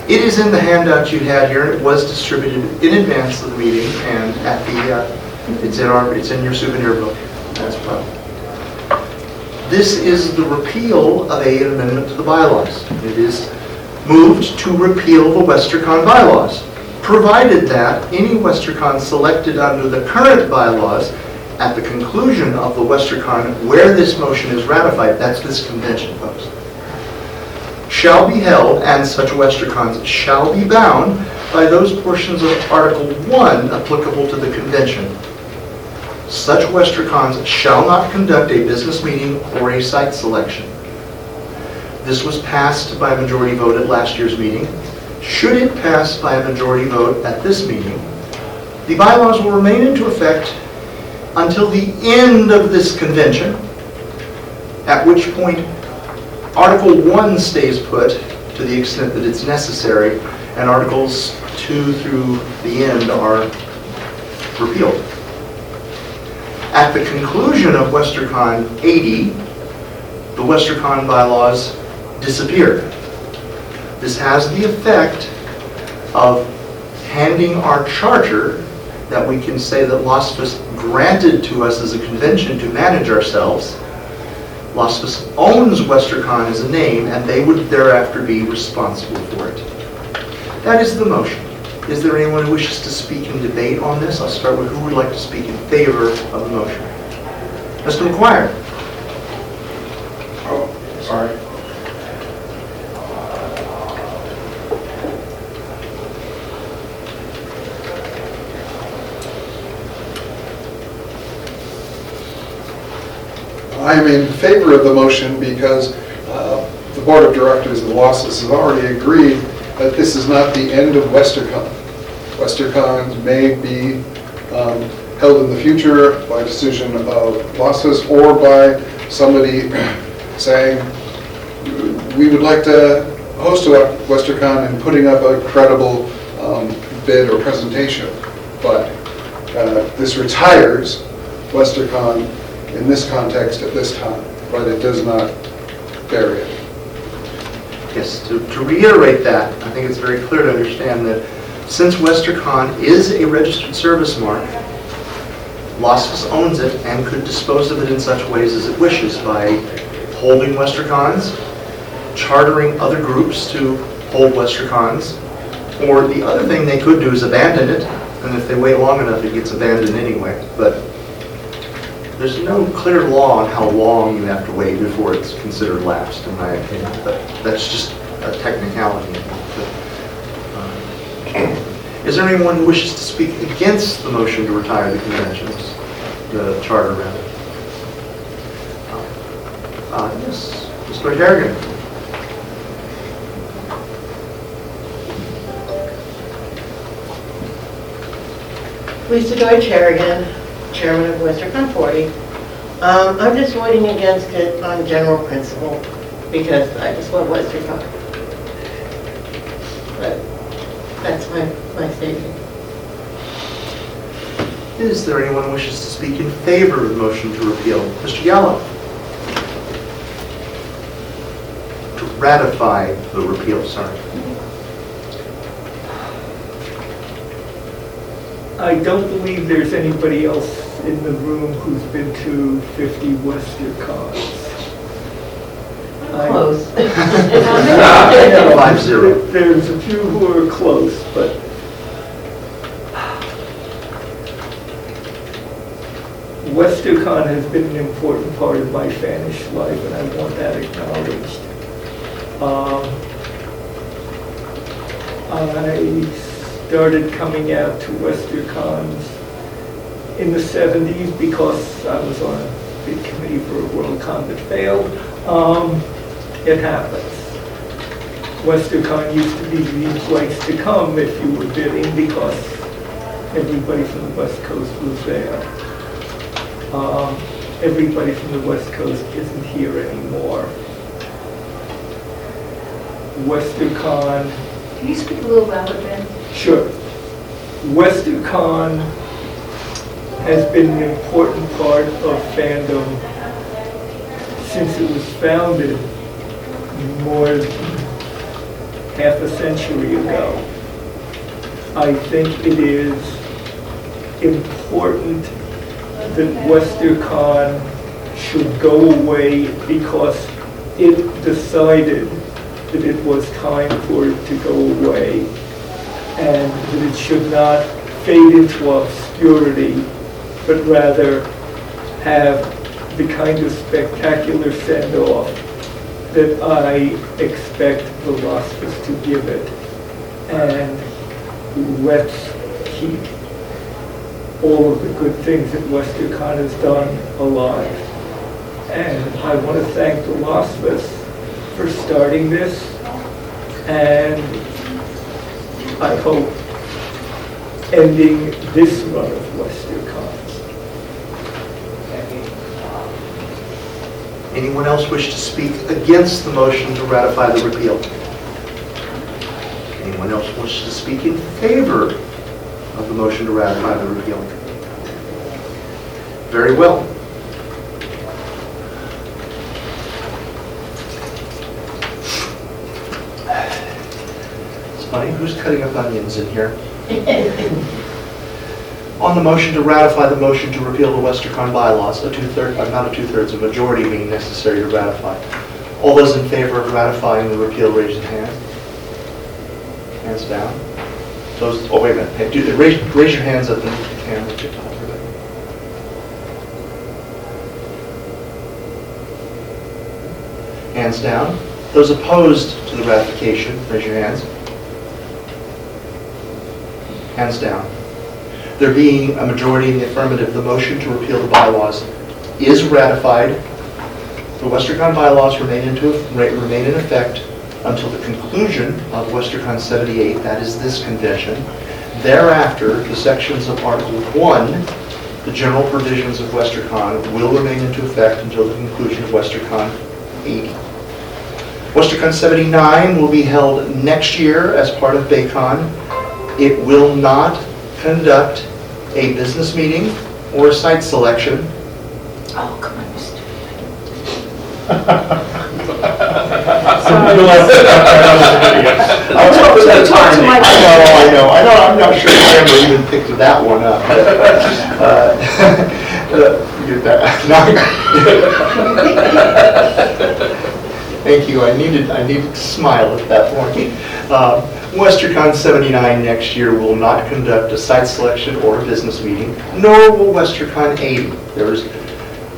It is in the handout you had here. It was distributed in advance of the meeting, and at the it's in your souvenir book as well. This is the repeal of an amendment to the bylaws. It is moved to repeal the Westercon bylaws, provided that any Westercon selected under the current bylaws at the conclusion of the Westercon where this motion is ratified, that's this convention, folks, shall be held, and such Westercons shall be bound by those portions of Article 1 applicable to the convention. Such Westercons shall not conduct a business meeting or a site selection. This was passed by a majority vote at last year's meeting. Should it pass by a majority vote at this meeting, the bylaws will remain into effect until the end of this convention, at which point Article 1 stays put to the extent that it's necessary, and Articles 2 through the end are repealed. At the conclusion of Westercon 80, the Westercon bylaws disappear. This has the effect of handing our charter that we can say that Las Vegas granted to us as a convention to manage ourselves. Las Vegas owns Westercon as a name, and they would thereafter be responsible for it. That is the motion. Is there anyone who wishes to speak in debate on this? I'll start with who would like to speak in favor of the motion. Mr. McGuire. Oh, sorry. I'm in favor of the motion because the Board of Directors of the Law Office has already agreed that this is not the end of WesterCon. WesterCons may be held in the future by decision of Law Office or by somebody saying, we would like to host a WesterCon and putting up a credible bid or presentation. But this retires WesterCon in this context at this time, but it does not bury it. Yes, to reiterate that, I think it's very clear to understand that since WesterCon is a registered service mark, Las Vegas owns it and could dispose of it in such ways as it wishes by holding WesterCons, chartering other groups to hold WesterCons, or the other thing they could do is abandon it, and if they wait long enough, it gets abandoned anyway. But there's no clear law on how long you have to wait before it's considered lapsed, in my opinion. But that's just a technicality. Is there anyone who wishes to speak against the motion to retire the conventions, the charter rather? Yes, Mr. Harrigan. Lisa Deutsch Harrigan, Chairman of WesterCon 40. I'm just voting against it on general principle because I just love WesterCon. But that's my statement. Is there anyone who wishes to speak in favor of the motion to repeal? Mr. Gallo. To ratify the repeal, sorry. I don't believe there's anybody else in the room who's been to 50 WesterCons. Close. 5-0. There's a few who are close, but WesterCon has been an important part of my Spanish life, and I want that acknowledged. I started coming out to WesterCons in the 70s because I was on a big committee for a WorldCon that failed. It happens. WesterCon used to be the place to come if you were bidding because everybody from the West Coast was there. Everybody from the West Coast isn't here anymore. WesterCon. Can you speak a little louder, Ben? Sure. WesterCon has been an important part of fandom since it was founded more than half a century ago. I think it is important that WesterCon should go away because it decided that it was time for it to go away and that it should not fade into obscurity, but rather have the kind of spectacular send-off that I expect the Las Vegas to give it. And let's keep all of the good things that WesterCon has done alive. And I want to thank the Las Vegas for starting this, and I hope ending this run of WesterCons. Anyone else wish to speak against the motion to ratify the repeal? Anyone else wish to speak in favor of the motion to ratify the repeal? Very well. It's funny, who's cutting up onions in here? On the motion to ratify the motion to repeal the Westercon bylaws, a majority being necessary to ratify. All those in favor of ratifying the repeal, raise your hand. Hands down. Those, oh, wait a minute. Hey, raise your hands up and you can let you talk for that. Hands down. Those opposed to the ratification, raise your hands. Hands down. There being a majority in the affirmative, the motion to repeal the bylaws is ratified The Westercon bylaws remain in effect until the conclusion of Westercon 78, that is this convention. Thereafter, the sections of Article 1, the general provisions of Westercon, will remain into effect until the conclusion of Westercon 80. Westercon 79 will be held next year as part of BayCon. It will not conduct a business meeting or a site selection. Oh, come on, Mr. I know, I'm not sure Amber even picked that one up. Thank you, I needed to smile at that point. Westercon 79 next year will not conduct a site selection or a business meeting, nor will Westercon 80. There's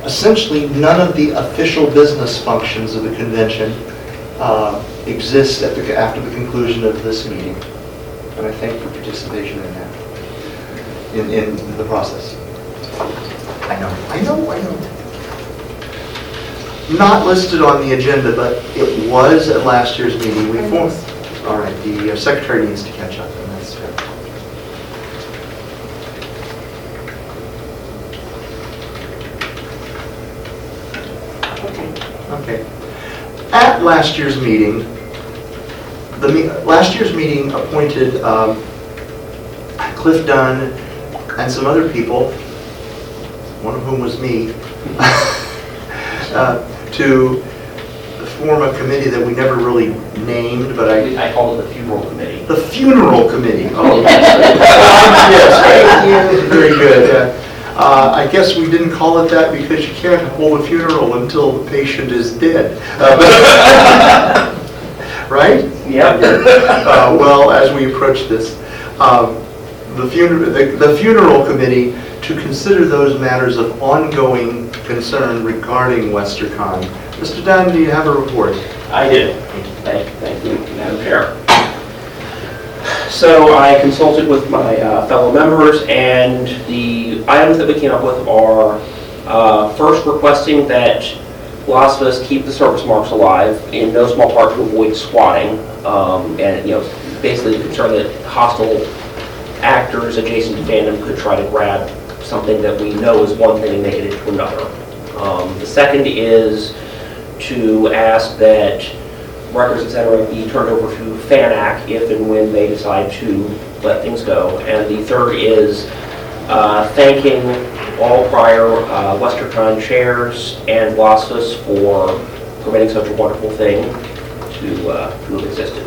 essentially none of the official business functions of the convention exist after the conclusion of this meeting. And I thank for participation in that, in the process. I know. Not listed on the agenda, but it was at last year's meeting. We formed. All right, the secretary needs to catch up, and that's fair. Okay. At last year's meeting, last year's meeting appointed Cliff Dunn and some other people, one of whom was me, to form a committee that we never really named, but I call it the funeral committee. The funeral committee. Oh, yes, right. Very good. I guess we didn't call it that because you can't hold a funeral until the patient is dead. Right? Yeah. Well, as we approach this, the funeral committee to consider those matters of ongoing concern regarding WesterCon. Mr. Dunn, do you have a report? I do. Thank you, Madam Chair. So I consulted with my fellow members, and the items that we came up with are first requesting that Las Vegas keep the service marks alive, in no small part to avoid squatting, and basically the concern that hostile actors adjacent to fandom could try to grab something that we know is one thing and make it into another. The second is to ask that records, etc., be turned over to FANAC if and when they decide to let things go. And the third is thanking all prior WesterCon chairs and Las Vegas for permitting such a wonderful thing to have existed.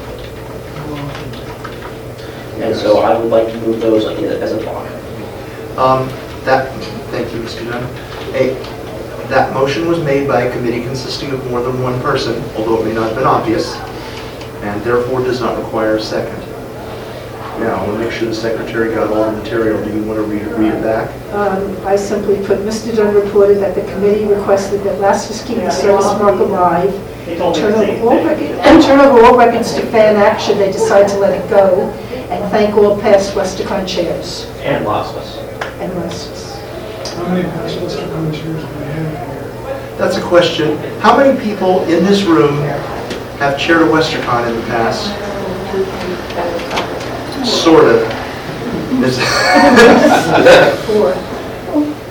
And so I would like to move those as a block. Thank you, Mr. Dunn. That motion was made by a committee consisting of more than one person, although it may not have been obvious, and therefore does not require a second. Now, I want to make sure the secretary got all the material. Do you want to read it back? I simply put, Mr. Dunn reported that the committee requested that Las Vegas keep the service mark alive, and turn over all records to FANAC should they decide to let it go, and thank all past WesterCon chairs. And Las Vegas. And Las Vegas. How many past WesterCon chairs do we have here? That's a question. How many people in this room have chaired a WesterCon in the past? Sort of. Four.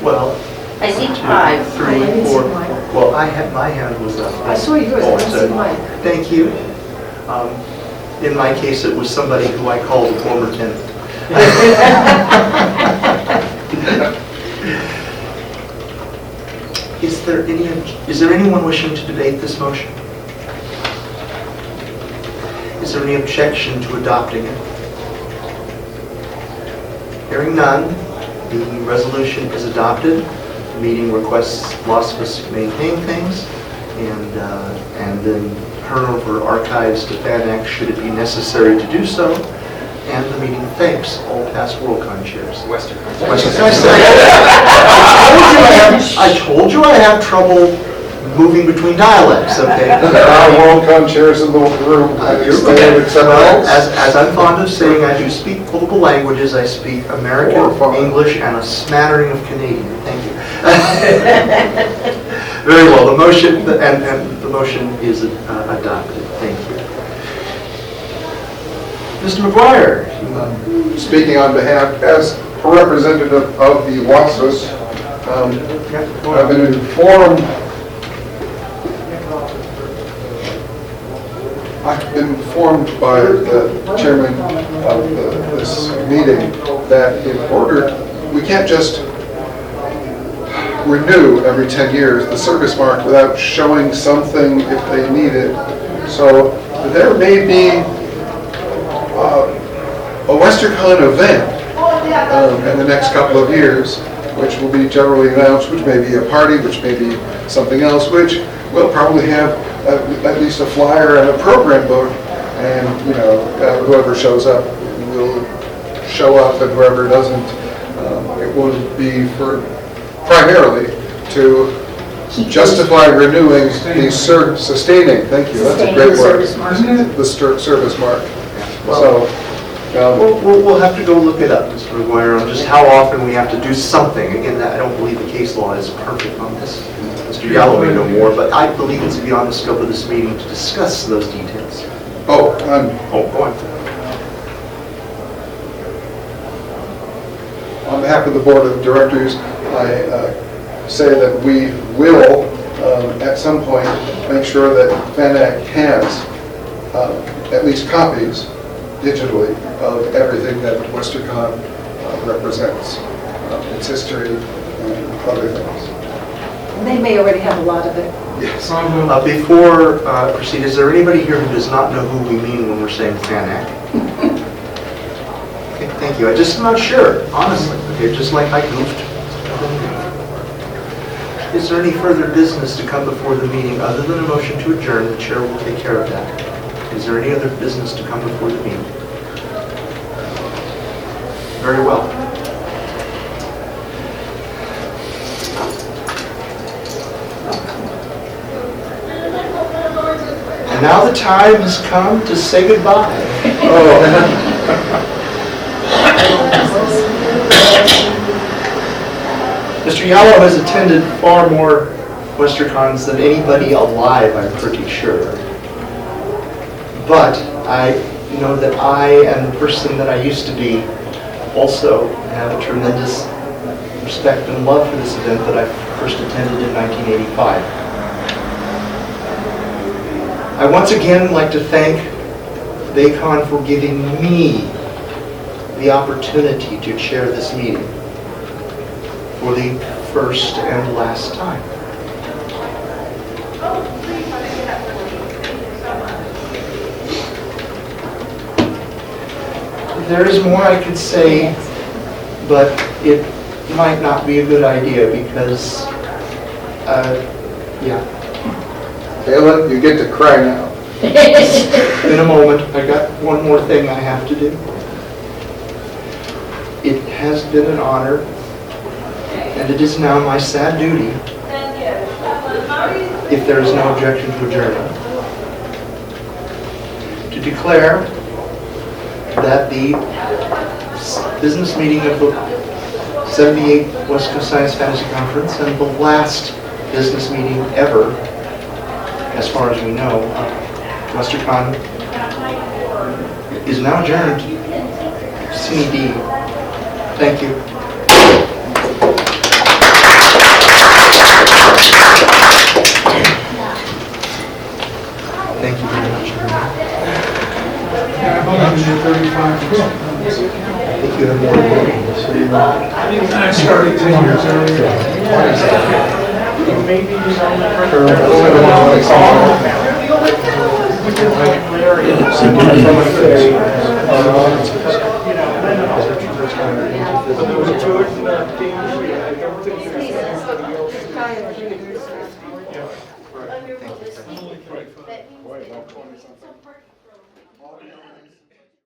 Well, I see 5. 3, I didn't see 4. mine. Well, my hand was up. I saw yours, I didn't see mine. Thank you. In my case, it was somebody who I called a former tenant. Is there anyone wishing to debate this motion? Is there any objection to adopting it? Hearing none, the resolution is adopted. The meeting requests Las Vegas maintain things and then turn over archives to FANAC should it be necessary to do so. And the meeting thanks all past WorldCon chairs. I told you I have trouble moving between dialects, okay? There are WorldCon chairs in the room. As I'm fond of saying, I do speak multiple languages. I speak American, English, and a smattering of Canadian. Thank you. Very well, the motion, and the motion is adopted. Thank you. Mr. McGuire? Speaking on behalf, as a representative of the WASUS, I've been informed by the chairman of this meeting that in order, we can't just renew every 10 years the service mark without showing something if they need it. So there may be a WesterCon event in the next couple of years, which will be generally announced, which may be a party, which may be something else, which will probably have at least a flyer and a program book, and whoever shows up will show up, and whoever doesn't, it will be for primarily to justify renewing the sustaining. Thank you. That's a great word. The service mark. So. We'll have to go look it up, Mr. McGuire, on just how often we have to do something. Again, I don't believe the case law is perfect on this. Mr. Gallo may know more, but I believe it's beyond the scope of this meeting to discuss those details. Go on. On behalf of the Board of Directors, I say that we will, at some point, make sure that FANAC has at least copies digitally of everything that WesterCon represents, its history and other things. They may already have a lot of it. Yes. Before I proceed, is there anybody here who does not know who we mean when we're saying FANAC? Okay, thank you. I'm just not sure, honestly. Okay, just like I goofed. Is there any further business to come before the meeting other than a motion to adjourn? The chair will take care of that. Is there any other business to come before the meeting? Very well. And now the time has come to say goodbye. Mr. Yallo has attended far more WesterCons than anybody alive, I'm pretty sure. But I know that I and the person that I used to be also have a tremendous respect and love for this event that I first attended in 1985. I once again like to thank BayCon for giving me the opportunity to chair this meeting for the first and last time. There is more I could say, but it might not be a good idea because, yeah. Taylor, you get to cry now. In a moment, I got one more thing I have to do. It has been an honor, and it is now my sad duty, if there is no objection to adjournment, to declare that the business meeting of the 78th West Coast Science Fantasy Conference and the last business meeting ever, as far as we know, WesterCon is now adjourned. CD. Thank you. Thank you very much, everyone. I think you have more meetings. I started 10 years earlier. Maybe That means